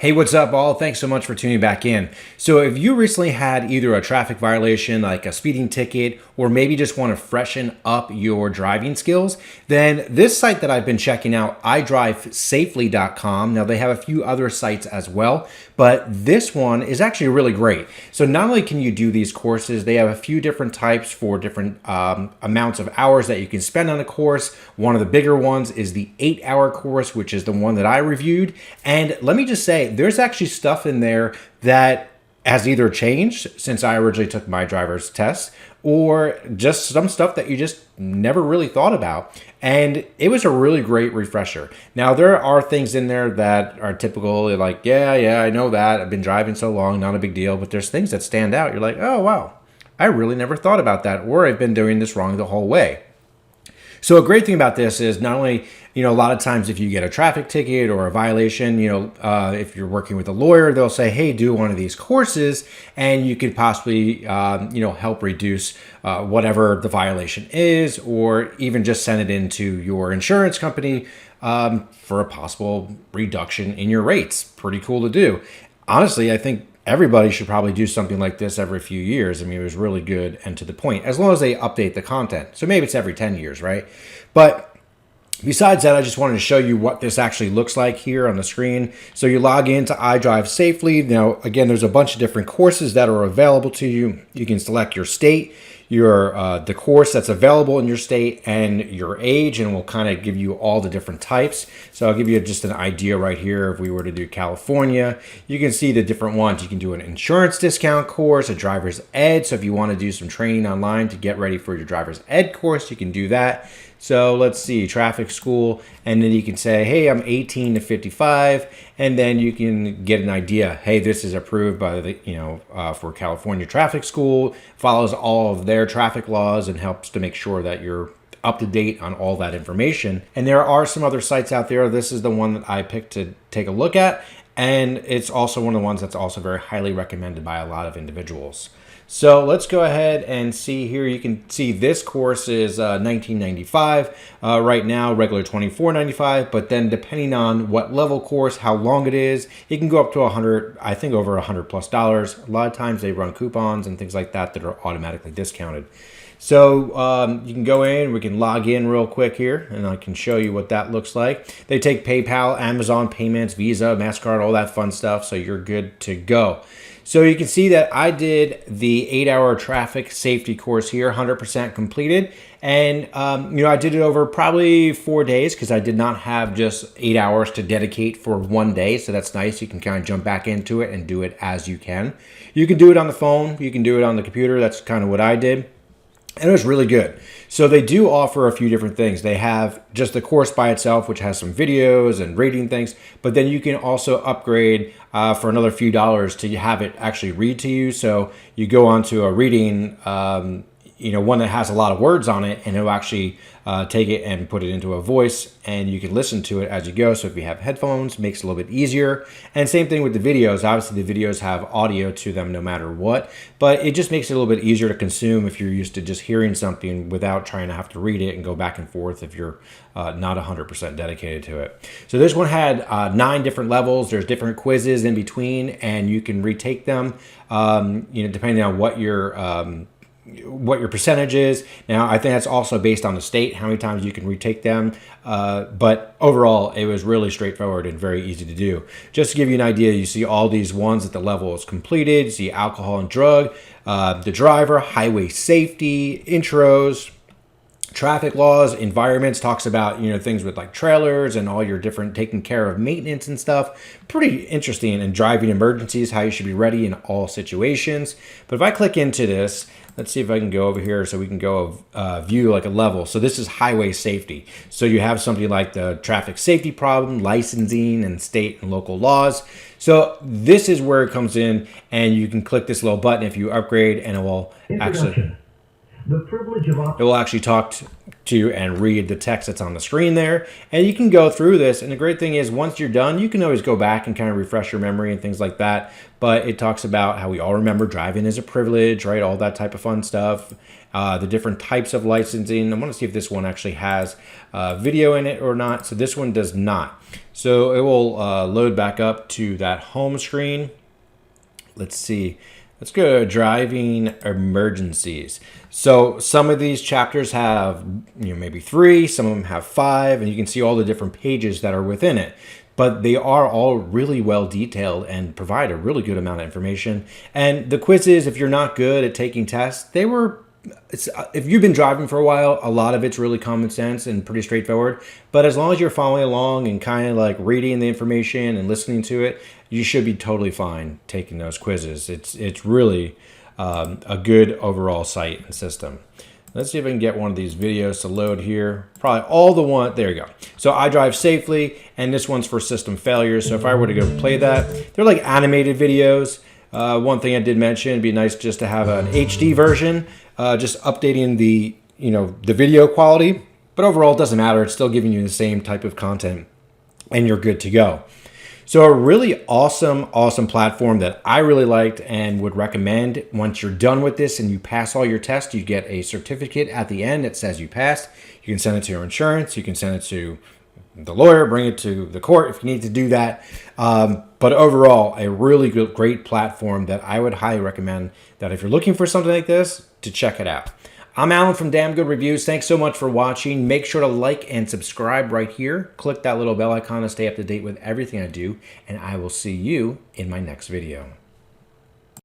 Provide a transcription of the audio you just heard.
Hey, what's up, all? Thanks so much for tuning back in. So, if you recently had either a traffic violation, like a speeding ticket, or maybe just want to freshen up your driving skills, then this site that I've been checking out, iDriveSafely.com. Now, they have a few other sites as well, but this one is actually really great. So, not only can you do these courses, they have a few different types for different amounts of hours that you can spend on a course. One of the bigger ones is the 8-hour course, which is the one that I reviewed. And let me just say, there's actually stuff in there that has either changed since I originally took my driver's test, or just some stuff that you just never really thought about. And it was a really great refresher. Now, there are things in there that are typical, like, yeah, I know that. I've been driving so long, not a big deal. But there's things that stand out. You're like, oh, wow, I really never thought about that, or I've been doing this wrong the whole way. So a great thing about this is not only, a lot of times if you get a traffic ticket or a violation, if you're working with a lawyer, they'll say, hey, do one of these courses and you could possibly, help reduce whatever the violation is, or even just send it into your insurance company for a possible reduction in your rates. Pretty cool to do. Honestly, I think everybody should probably do something like this every few years. I mean, it was really good and to the point, as long as they update the content. So maybe it's every 10 years, right? But besides that, I just wanted to show you what this actually looks like here on the screen. So you log into iDriveSafely. Now, again, there's a bunch of different courses that are available to you. You can select your state, the course that's available in your state, and your age, and we'll kind of give you all the different types. So I'll give you just an idea right here. If we were to do California, you can see the different ones. You can do an insurance discount course, a driver's ed. So if you want to do some training online to get ready for your driver's ed course, you can do that. So let's see, traffic school, and then you can say, hey, I'm 18 to 55, and then you can get an idea. Hey, this is approved by the, for California Traffic School, follows all of their traffic laws and helps to make sure that you're up to date on all that information. And there are some other sites out there. This is the one that I picked to take a look at, and it's also one of the ones that's also very highly recommended by a lot of individuals. So let's go ahead and see here. You can see this course is $19.95 right now, regular $24.95. But then depending on what level course, how long it is, it can go up to $100. I think over $100+. A lot of times they run coupons and things like that that are automatically discounted. So you can go in, we can log in real quick here, and I can show you what that looks like. They take PayPal, Amazon payments, Visa, MasterCard, all that fun stuff, so you're good to go. So you can see that I did the 8-hour traffic safety course here, 100% completed. And, I did it over probably 4 days because I did not have just 8 hours to dedicate for one day. So that's nice. You can kind of jump back into it and do it as you can. You can do it on the phone. You can do it on the computer. That's kind of what I did. And it was really good. So they do offer a few different things. They have just the course by itself, which has some videos and rating things, but then you can also upgrade for another few dollars to have it actually read to you. So you go onto a reading, one that has a lot of words on it, and it'll actually take it and put it into a voice, and you can listen to it as you go. So if you have headphones, it makes it a little bit easier. And same thing with the videos. Obviously, the videos have audio to them no matter what, but it just makes it a little bit easier to consume if you're used to just hearing something without trying to have to read it and go back and forth if you're not 100% dedicated to it. So this one had 9 different levels. There's different quizzes in between, and you can retake them, depending on what your percentage is. Now, I think that's also based on the state, how many times you can retake them. But overall, it was really straightforward and very easy to do. Just to give you an idea, you see all these ones that the level is completed. You see alcohol and drug, the driver, highway safety, intros, traffic laws, environments, talks about, things with like trailers and all your different taking care of maintenance and stuff. Pretty interesting. And driving emergencies, how you should be ready in all situations. But if I click into this, let's see if I can go over here so we can go view like a level. So this is highway safety. So you have something like the traffic safety problem, licensing, and state and local laws. So this is where it comes in, and you can click this little button if you upgrade, and it will actually... The privilege of It will actually talk to you and read the text that's on the screen there. And you can go through this. And the great thing is once you're done, you can always go back and kind of refresh your memory and things like that. But it talks about how we all remember driving is a privilege, right? All that type of fun stuff. The different types of licensing. I want to see if this one actually has video in it or not. So this one does not. So it will load back up to that home screen. Let's see. Let's go to driving emergencies. So some of these chapters have, maybe 3, some of them have 5, and you can see all the different pages that are within it. But they are all really well detailed and provide a really good amount of information. And the quizzes, if you're not good at taking tests, if you've been driving for a while, a lot of it's really common sense and pretty straightforward. But as long as you're following along and kind of like reading the information and listening to it, you should be totally fine taking those quizzes. It's really a good overall site and system. Let's see if I can get one of these videos to load here. Probably all the one, there you go. So iDriveSafely, and this one's for system failures. So if I were to go play that, they're like animated videos. One thing I did mention, it'd be nice just to have an HD version, just updating the video quality. But overall, it doesn't matter. It's still giving you the same type of content, and you're good to go. So a really awesome platform that I really liked and would recommend. Once you're done with this and you pass all your tests, you get a certificate at the end that says you passed. You can send it to your insurance. You can send it to the lawyer, bring it to the court if you need to do that. But overall, a really great platform that I would highly recommend that if you're looking for something like this, to check it out. I'm Alan from Damn Good Reviews. Thanks so much for watching. Make sure to like and subscribe right here. Click that little bell icon to stay up to date with everything I do, and I will see you in my next video.